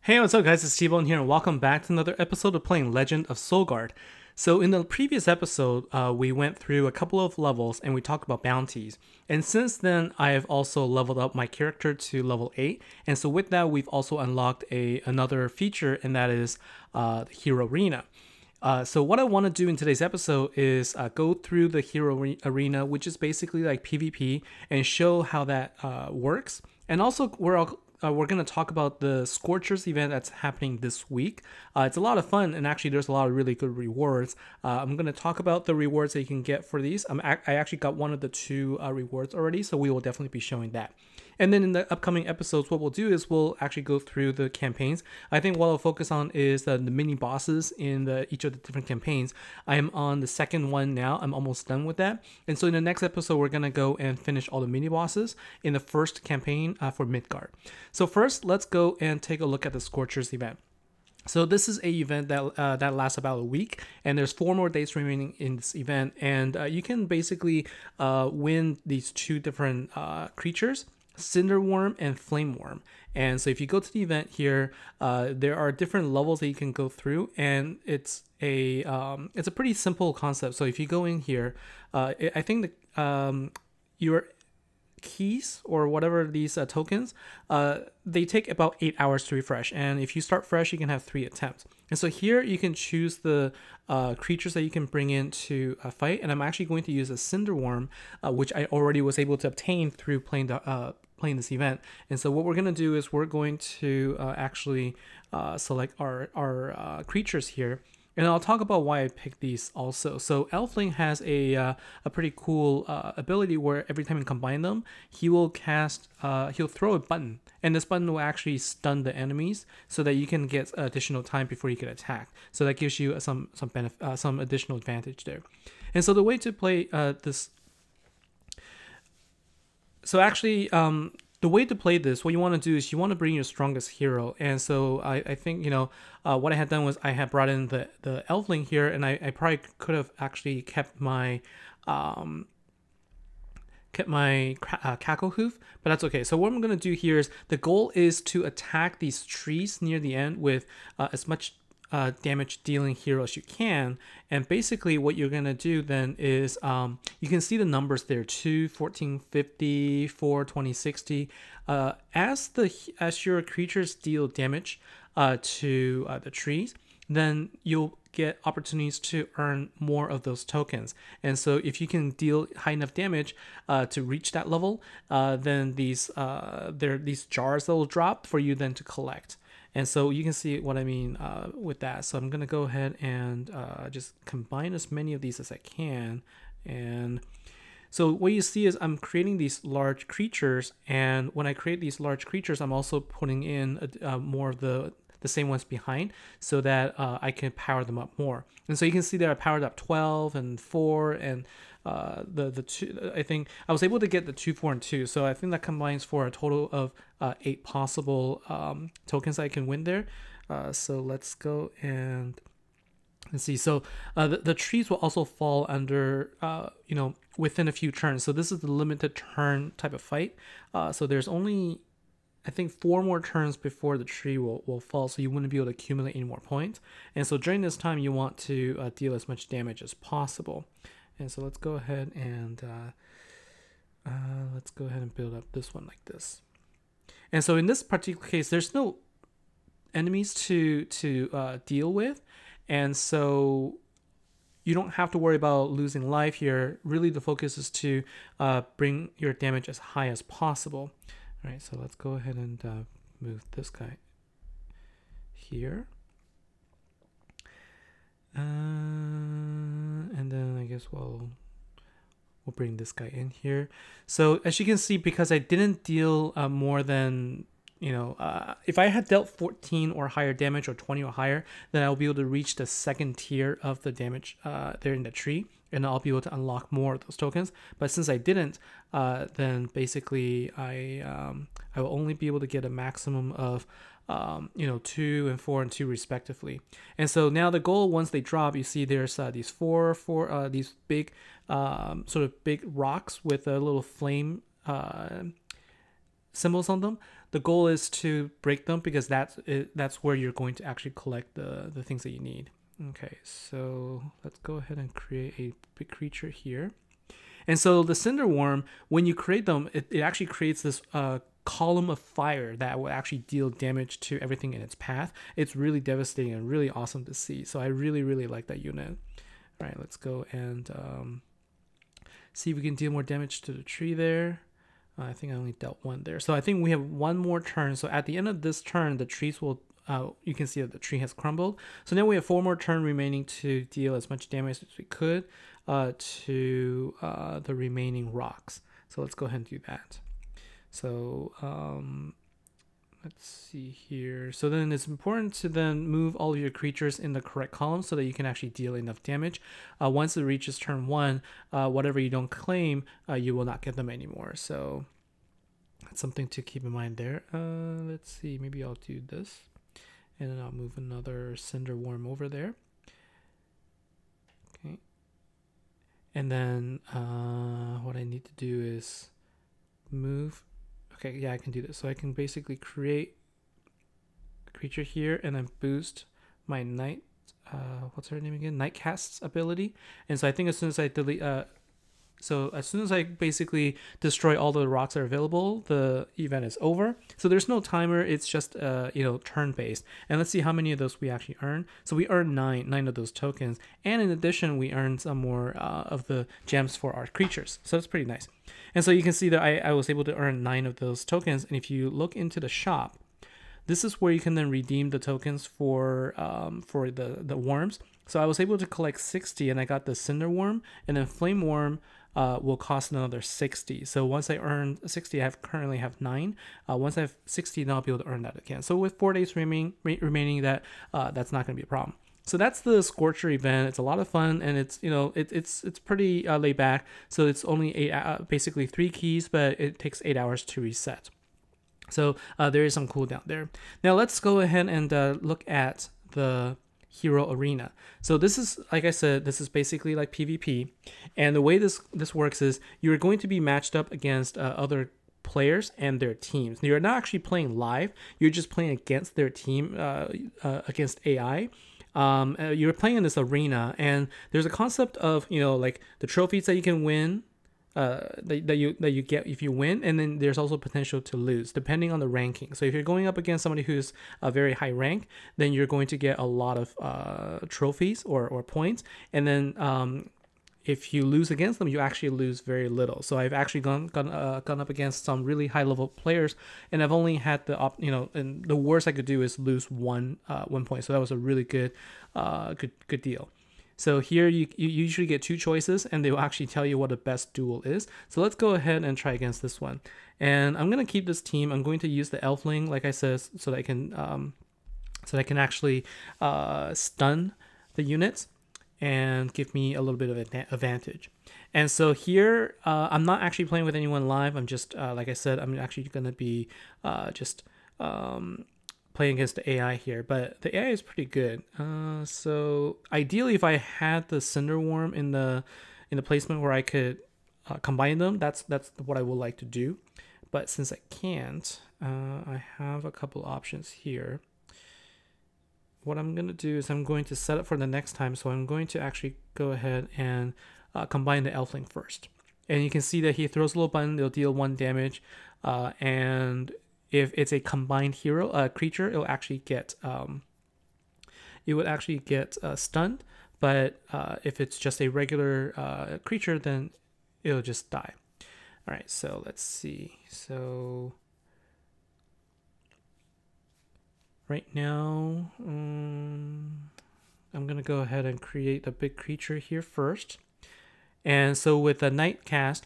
Hey, what's up guys, it's T-Bone here and welcome back to another episode of playing Legend of Solgard. So in the previous episode, we went through a couple of levels and we talked about bounties. And since then, I have also leveled up my character to level 8. And so with that, we've also unlocked another feature, and that is the Hero Arena. So what I want to do in today's episode is go through the Hero Arena, which is basically like PvP, and show how that works. And also, we're going to talk about the Scorchers event that's happening this week. It's a lot of fun, and actually there's a lot of really good rewards. I'm going to talk about the rewards that you can get for these. I actually got one of the two rewards already, so we will definitely be showing that. And then in the upcoming episodes, what we'll do is we'll actually go through the campaigns. I think what I'll focus on is the mini bosses in each of the different campaigns. I am on the second one now. I'm almost done with that. And so in the next episode, we're going to go and finish all the mini bosses in the first campaign for Midgard. So first, let's go and take a look at the Scorchers event. So this is a event that lasts about a week, and there's 4 more days remaining in this event. And you can basically win these 2 different creatures, Cinder Wyrm and Flame Wyrm. And so if you go to the event here, there are different levels that you can go through, and it's a pretty simple concept. So if you go in here, I think your keys or whatever these tokens, they take about 8 hours to refresh, and if you start fresh, you can have 3 attempts. And so here you can choose the creatures that you can bring in to fight, and I'm actually going to use a Cinder Wyrm, which I already was able to obtain through playing this event. And so what we're going to do is we're going to actually select our creatures here. And I'll talk about why I picked these also. So Elfling has a pretty cool ability where every time you combine them, he will he'll throw a button, and this button will actually stun the enemies so that you can get additional time before you get attacked. So that gives you some additional advantage there. And so the way to play this, so actually the way to play this, what you want to do is you want to bring your strongest hero. And so I think, what I had done was I had brought in the Elfling here, and I probably could have actually kept my Cackle Hoof, but that's okay. So what I'm going to do here is the goal is to attack these trees near the end with as much damage dealing hero as you can. And basically what you're going to do then is you can see the numbers there: 2, 14, 50, 4, 20, 60. As your creatures deal damage to the trees, then you'll get opportunities to earn more of those tokens. And so if you can deal high enough damage to reach that level, then there are these jars that will drop for you then to collect. And so you can see what I mean with that. So I'm going to go ahead and just combine as many of these as I can. And so what you see is I'm creating these large creatures. And when I create these large creatures, I'm also putting in more of the same ones behind so that I can power them up more. And so you can see that I powered up 12 and 4 and the 2. I think I was able to get the 2, 4, and 2. So I think that combines for a total of 8 possible tokens I can win there. So let's go and see. So the trees will also fall under, within a few turns. So this is the limited turn type of fight. So there's only, I think, 4 more turns before the tree will fall, so you wouldn't be able to accumulate any more points. And so during this time, you want to deal as much damage as possible. And so let's go ahead and build up this one like this. And so in this particular case, there's no enemies to deal with, and so you don't have to worry about losing life here. Really, the focus is to bring your damage as high as possible. All right, so let's go ahead and move this guy here. And then I guess we'll bring this guy in here. So as you can see, because I didn't deal more than, if I had dealt 14 or higher damage or 20 or higher, then I'll be able to reach the second tier of the damage there in the tree, and I'll be able to unlock more of those tokens. But since I didn't, then basically I will only be able to get a maximum of 2 and 4 and 2 respectively. And so now the goal, once they drop, you see there's these these big sort of big rocks with a little flame symbols on them. the goal is to break them because that's where you're going to actually collect the things that you need. Okay, so let's go ahead and create a big creature here. And so the Cinder Wyrm, when you create them, it actually creates this column of fire that will actually deal damage to everything in its path. It's really devastating and really awesome to see. So I really, really like that unit. All right, let's go and see if we can deal more damage to the tree there. I think I only dealt one there. So I think we have one more turn. So at the end of this turn, the trees will, you can see that the tree has crumbled. So now we have 4 more turns remaining to deal as much damage as we could to the remaining rocks. So let's go ahead and do that. So let's see here. So then it's important to then move all of your creatures in the correct column so that you can actually deal enough damage. Once it reaches turn 1, whatever you don't claim, you will not get them anymore. So that's something to keep in mind there. Let's see, maybe I'll do this. And then I'll move another Cinder Wyrm over there. Okay. And then what I need to do is move. Okay, yeah, I can do this. So I can basically create a creature here and then boost my Night, what's her name again? Nightcast's ability. And so I think as soon as I delete, so as soon as I basically destroy all the rocks that are available, the event is over. So there's no timer. It's just, turn-based. And let's see how many of those we actually earn. So we earn 9 of those tokens. And in addition, we earn some more of the gems for our creatures. So that's pretty nice. And so you can see that I was able to earn 9 of those tokens. And if you look into the shop, this is where you can then redeem the tokens for the worms. So I was able to collect 60 and I got the Cinder Wyrm, and then Flame Wyrm will cost another 60. So once I earn 60, I currently have 9. Once I have 60, then I'll be able to earn that again. So with 4 days remaining, that's not going to be a problem. So that's the Scorcher event. It's a lot of fun, and it's it's pretty laid back. So it's only basically 3 keys, but it takes 8 hours to reset. So there is some cooldown there. Now let's go ahead and look at the hero arena. So this is, like I said, this is basically like PvP, and the way this works is you're going to be matched up against other players and their teams. You're not actually playing live. You're just playing against their team, against AI. You're playing in this arena, and there's a concept of like the trophies that you can win, that you get if you win, and then there's also potential to lose depending on the ranking. So if you're going up against somebody who's a very high rank, then you're going to get a lot of trophies or points, and then if you lose against them, you actually lose very little. So I've actually gone up against some really high level players, and I've only had and the worst I could do is lose one point. So that was a really good deal. So here you usually get 2 choices, and they will actually tell you what the best duel is. So let's go ahead and try against this one. And I'm gonna keep this team. I'm going to use the Elfling, like I said, so that I can actually stun the units and give me a little bit of advantage. And so here, I'm not actually playing with anyone live. I'm just, like I said, I'm actually going to be playing against the AI here. But the AI is pretty good. So ideally, if I had the Cinder Wyrm in the placement where I could combine them, that's what I would like to do. But since I can't, I have a couple options here. What I'm going to do is I'm going to set up for the next time. So I'm going to actually go ahead and combine the Elfling first. And you can see that he throws a little button, it'll deal 1 damage. And if it's a combined hero creature, it'll actually get stunned. But if it's just a regular creature, then it'll just die. All right, so let's see. So right now, I'm going to go ahead and create a big creature here first. And so with the Nightcast,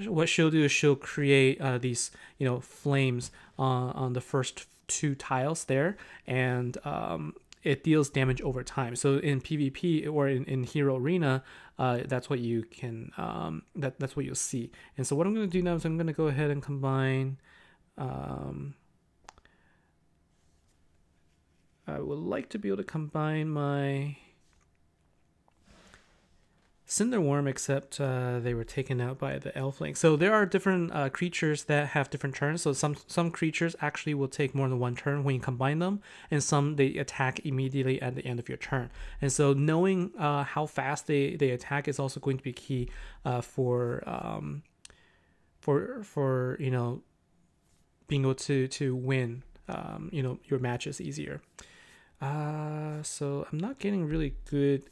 what she'll do is she'll create these, flames on the first 2 tiles there, and it deals damage over time. So in PvP or in Hero Arena, that's what you can, that's what you'll see. And so what I'm going to do now is I'm going to go ahead and combine. I would like to be able to combine my Cinder Wyrm, except they were taken out by the Elfling. So there are different creatures that have different turns. So some creatures actually will take more than one turn when you combine them, and some they attack immediately at the end of your turn. And so knowing how fast they attack is also going to be key for you know, being able to win you know, your matches easier. So I'm not getting really good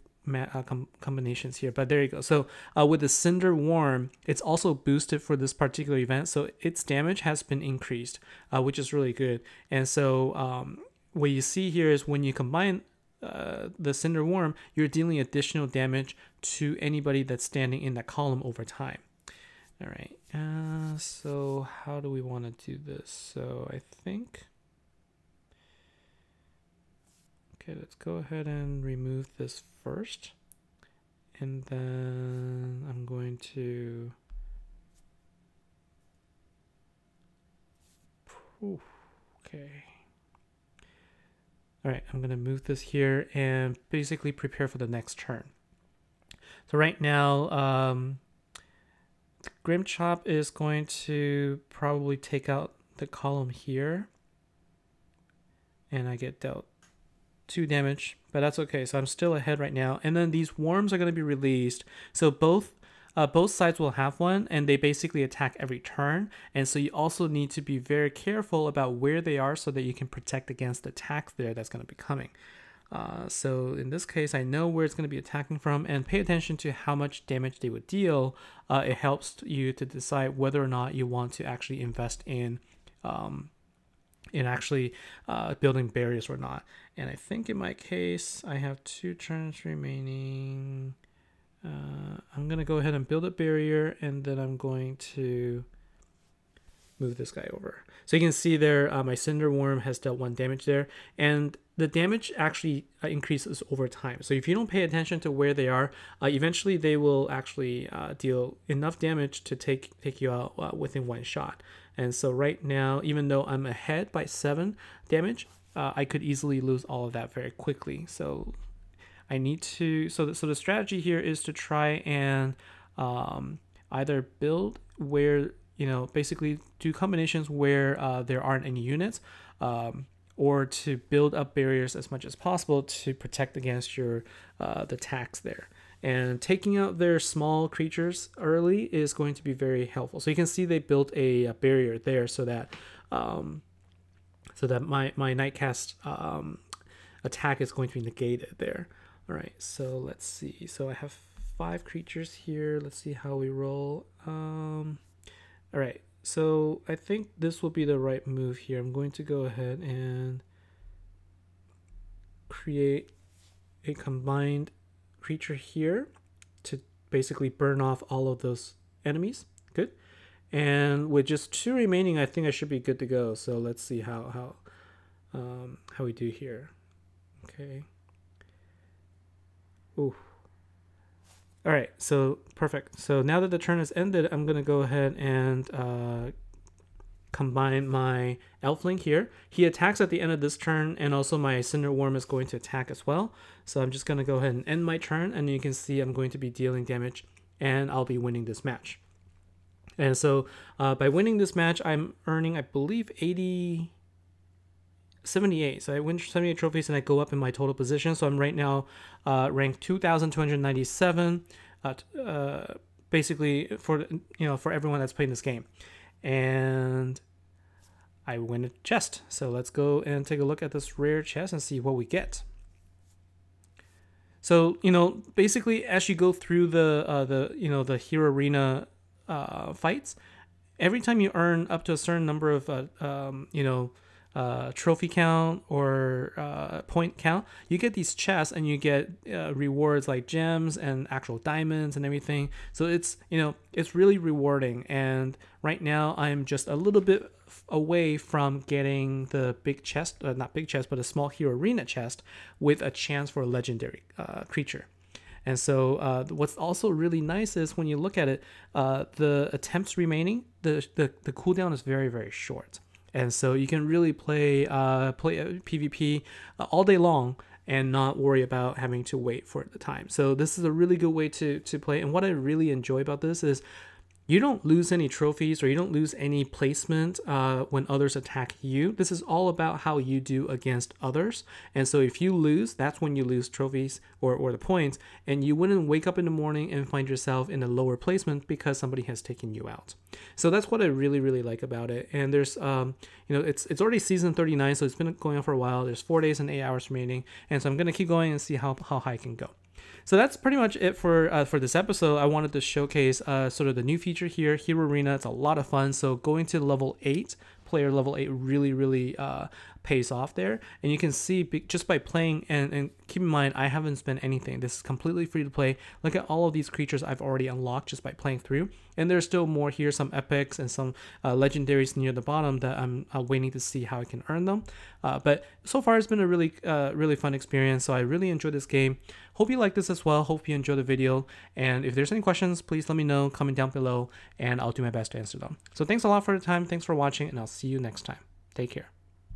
combinations here, but there you go. So with the Cinder Wyrm, it's also boosted for this particular event, so its damage has been increased, which is really good. And so what you see here is when you combine the Cinder Wyrm, you're dealing additional damage to anybody that's standing in that column over time. All right, so how do we want to do this? So I think, okay, let's go ahead and remove this first. And then I'm going to... Okay. All right, I'm going to move this here and basically prepare for the next turn. So right now, Grim Chop is going to probably take out the column here. And I get dealt 2 damage, but that's okay. So I'm still ahead right now. And then these worms are going to be released. So both sides will have one, and they basically attack every turn. And so you also need to be very careful about where they are so that you can protect against the attack there that's going to be coming. So in this case, I know where it's going to be attacking from, and pay attention to how much damage they would deal. It helps you to decide whether or not you want to actually invest in actually building barriers or not. And I think in my case, I have 2 turns remaining. I'm going to go ahead and build a barrier, and then I'm going to move this guy over. So you can see there, my Cinder Wyrm has dealt 1 damage there, and the damage actually increases over time. So if you don't pay attention to where they are, eventually they will actually deal enough damage to take you out within 1 shot. And so right now, even though I'm ahead by 7 damage, I could easily lose all of that very quickly. So I need to, so the strategy here is to try and either build where, you know, basically do combinations where there aren't any units, or to build up barriers as much as possible to protect against your the attacks there. And taking out their small creatures early is going to be very helpful. So you can see they built a barrier there so that my Nightcast attack is going to be negated there. All right, so let's see. So I have 5 creatures here. Let's see how we roll. All right, so I think this will be the right move here. I'm going to go ahead and create a combined creature here to basically burn off all of those enemies. Good. And with just 2 remaining, I think I should be good to go. So let's see how we do here. Okay. Ooh. All right, so perfect. So now that the turn has ended, I'm going to go ahead and combine my Elfling here. He attacks at the end of this turn, and also my Cinder Wyrm is going to attack as well. So I'm just going to go ahead and end my turn, and you can see I'm going to be dealing damage, and I'll be winning this match. And so by winning this match, I'm earning, I believe, 78. So I win 78 trophies, and I go up in my total position. So I'm right now ranked 2,297, basically for everyone that's playing this game. And I win a chest. So let's go and take a look at this rare chest and see what we get. So, you know, basically as you go through the Hero Arena fights, every time you earn up to a certain number of trophy count or point count, you get these chests, and you get rewards like gems and actual diamonds and everything. So it's really rewarding. And right now I'm just a little bit away from getting the big chest, not big chest, but a small Hero Arena chest with a chance for a legendary creature. And so what's also really nice is when you look at it, the attempts remaining, the cooldown is very, very short. And so you can really play PvP all day long and not worry about having to wait for the time. So this is a really good way to play. And what I really enjoy about this is you don't lose any trophies or you don't lose any placement when others attack you. This is all about how you do against others. And so if you lose, that's when you lose trophies or the points, and you wouldn't wake up in the morning and find yourself in a lower placement because somebody has taken you out. So that's what I really, really like about it. And there's, it's already season 39, so it's been going on for a while. There's 4 days and 8 hours remaining. And so I'm going to keep going and see how high I can go. So that's pretty much it for this episode. I wanted to showcase sort of the new feature here, Hero Arena. It's a lot of fun. So going to level 8, player level 8 really pays off there. And you can see just by playing, and keep in mind, I haven't spent anything. This is completely free to play. Look at all of these creatures I've already unlocked just by playing through. And there's still more here, some epics and some legendaries near the bottom that I'm waiting to see how I can earn them. But so far it's been a really fun experience. So I really enjoyed this game. Hope you like this as well. Hope you enjoy the video. And if there's any questions, please let me know, comment down below, and I'll do my best to answer them. So thanks a lot for the time. Thanks for watching, and I'll see you next time. Take care.